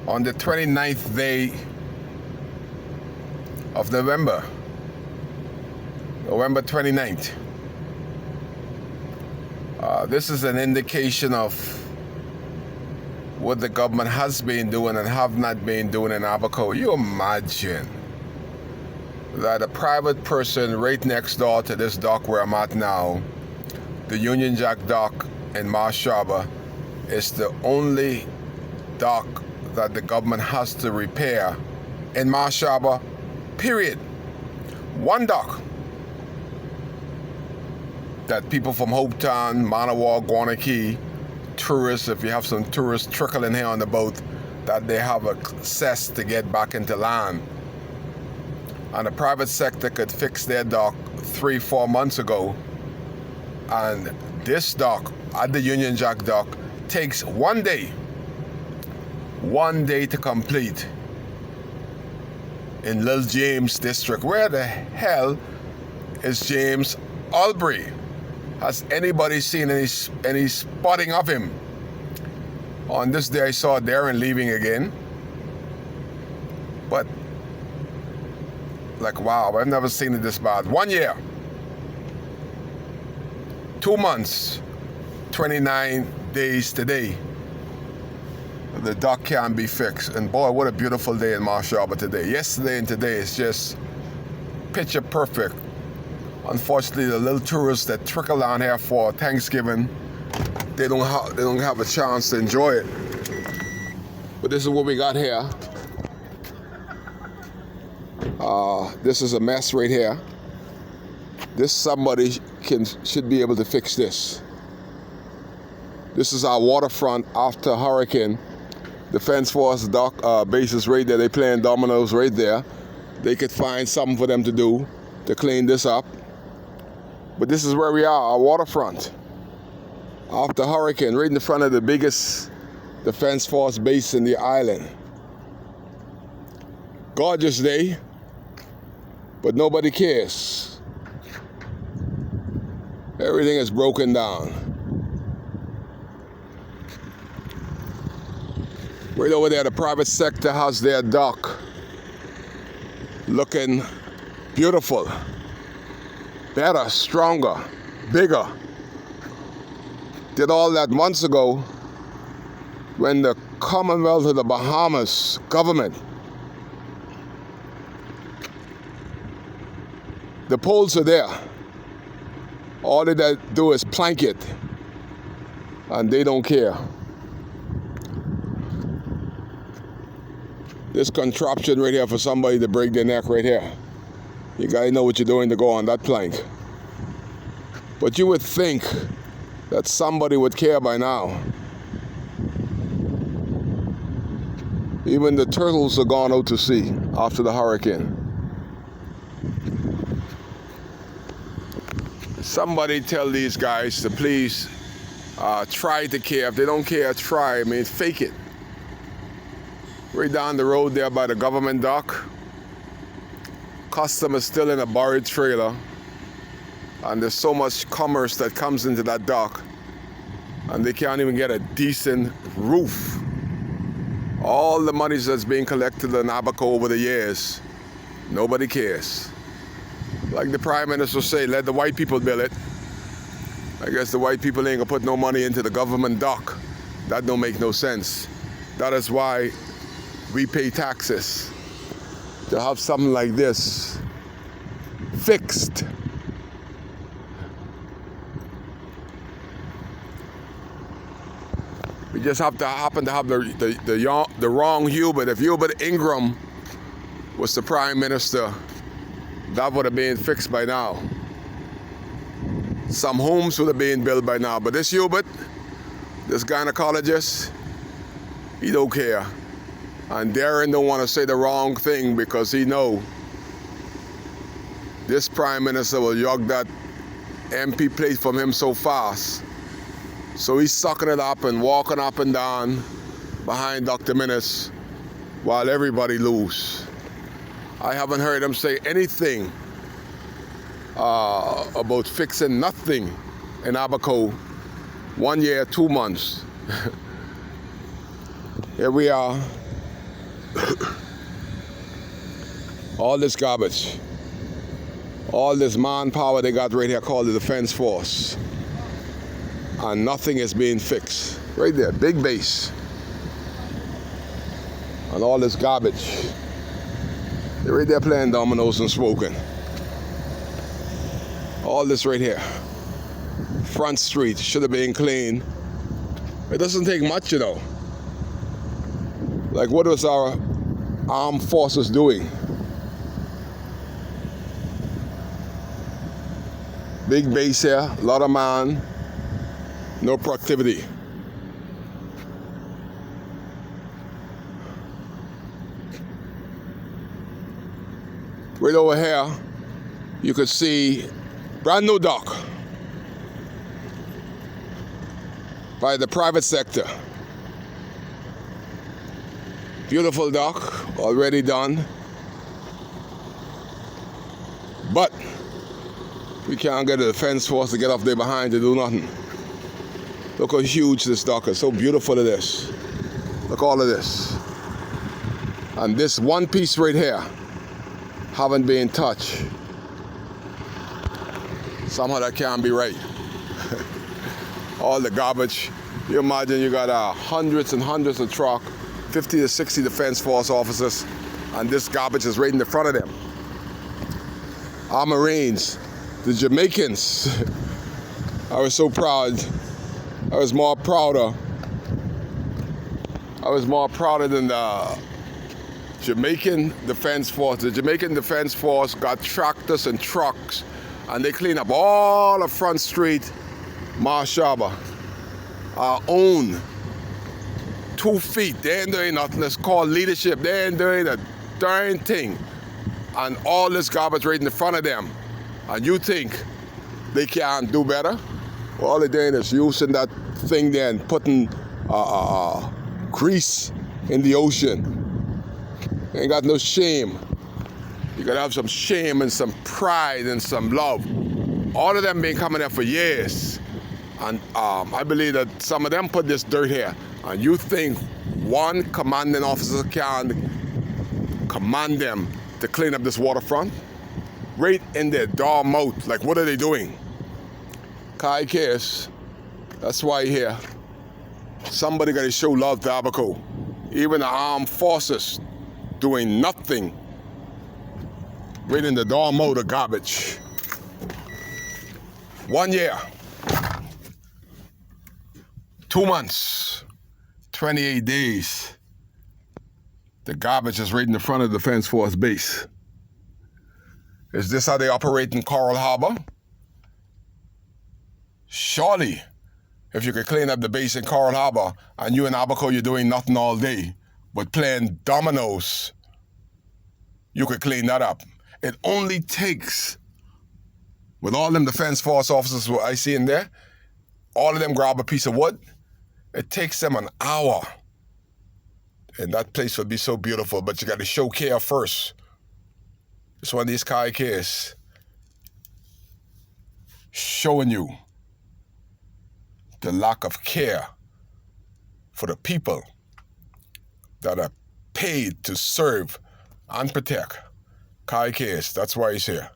on the 29th day of November 29th. This is an indication of what the government has been doing and have not been doing in Abaco. You imagine that a private person right next door to this dock where I'm at now, the Union Jack dock in Marsh Harbour, is the only dock that the government has to repair in Marsh Harbour, period. One dock that people from Hopetown, Manawa, Guanakee, tourists, if you have some tourists trickling here on the boat, that they have access to get back into land. And the private sector could fix their dock 3-4 months ago. And this dock at the Union Jack dock takes 1 day. 1 day to complete in Little James district. Where the hell is James Albury? Has anybody seen any spotting of him? On this day I saw Darren leaving again. But like, wow, I've never seen it this bad. 1 year, 2 months, 29 days today. The dock can't be fixed. And boy, what a beautiful day in Marsh Harbour today. Yesterday and today is just picture perfect. Unfortunately, the little tourists that trickle down here for Thanksgiving, they don't have a chance to enjoy it. But this is what we got here. This is a mess right here. Somebody should be able to fix this. This is our waterfront after hurricane. Defense Force dock base is right there. They playing dominoes right there. They could find something for them to do to clean this up. But this is where we are, our waterfront. After hurricane, right in the front of the biggest Defense Force base in the island. Gorgeous day, but nobody cares. Everything is broken down. Right over there, the private sector has their dock looking beautiful, better, stronger, bigger. Did all that months ago when the Commonwealth of the Bahamas government, the poles are there. All they do is plank it, and they don't care. This contraption right here for somebody to break their neck right here. You gotta know what you're doing to go on that plank. But you would think that somebody would care by now. Even the turtles are gone out to sea after the hurricane. Somebody tell these guys to please try to care. If they don't care, try. I mean, fake it. Right down the road there by the government dock, custom is still in a borrowed trailer, and there's so much commerce that comes into that dock, and they can't even get a decent roof. All the monies that's being collected in Abaco over the years, nobody cares. Like the Prime Minister say, let the white people build it. I guess the white people ain't gonna put no money into the government dock. That don't make no sense. That is why we pay taxes, to have something like this fixed. We just happen to have the wrong Hubert. If Hubert Ingraham was the Prime Minister, that would have been fixed by now. Some homes would have been built by now. But this Hubert, this gynecologist, he don't care. And Darren don't want to say the wrong thing because he know this Prime Minister will yog that MP plate from him so fast. So he's sucking it up and walking up and down behind Dr. Minnis while everybody lose. I haven't heard him say anything about fixing nothing in Abaco. 1 year, 2 months. Here we are. All this garbage. All this manpower they got right here called the Defense Force. And nothing is being fixed. Right there, big base. And all this garbage. They're right there playing dominoes and smoking. All this right here. Front Street should have been clean. It doesn't take much, you know. Like, what was our armed forces doing? Big base here, a lot of man, no productivity. Right over here, you could see brand new dock by the private sector. Beautiful dock, already done. But we can't get the Defense Force to get off there behind to do nothing. Look how huge this dock is, so beautiful it is. Look all of this. And this one piece right here haven't been touched. Somehow that can't be right. All the garbage. You imagine you got hundreds and hundreds of trucks, 50 to 60 Defense Force officers, and this garbage is right in the front of them. Our Marines, the Jamaicans, I was so proud. I was more prouder than the Jamaican Defense Force. The Jamaican Defense Force got tractors and trucks, and they clean up all of Front Street, Marsh Harbour. Our own 2 feet. They ain't doing nothing. It's called leadership. They ain't doing a darn thing. And all this garbage right in the front of them. And you think they can't do better? Well, all they're doing is using that thing there and putting grease in the ocean. They ain't got no shame. You gotta have some shame and some pride and some love. All of them been coming there for years. And I believe that some of them put this dirt here. And you think one commanding officer can command them to clean up this waterfront? Right in their darn mouth. Like, what are they doing? Kai cares. That's why you're here. Somebody got to show love to Abaco. Even the armed forces doing nothing. Right in the darn mouth of garbage. 1 year. 2 months. 28 days. The garbage is right in the front of the Defense Force base. Is this how they operate in Coral Harbor? Surely, if you could clean up the base in Coral Harbor and you in Abaco, you're doing nothing all day but playing dominoes, you could clean that up. It only takes, with all them Defense Force officers what I see in there, all of them grab a piece of wood, it takes them an hour. And that place would be so beautiful, but you got to show care first. It's one of these Kai cares showing you the lack of care for the people that are paid to serve and protect. Kai cares, that's why he's here.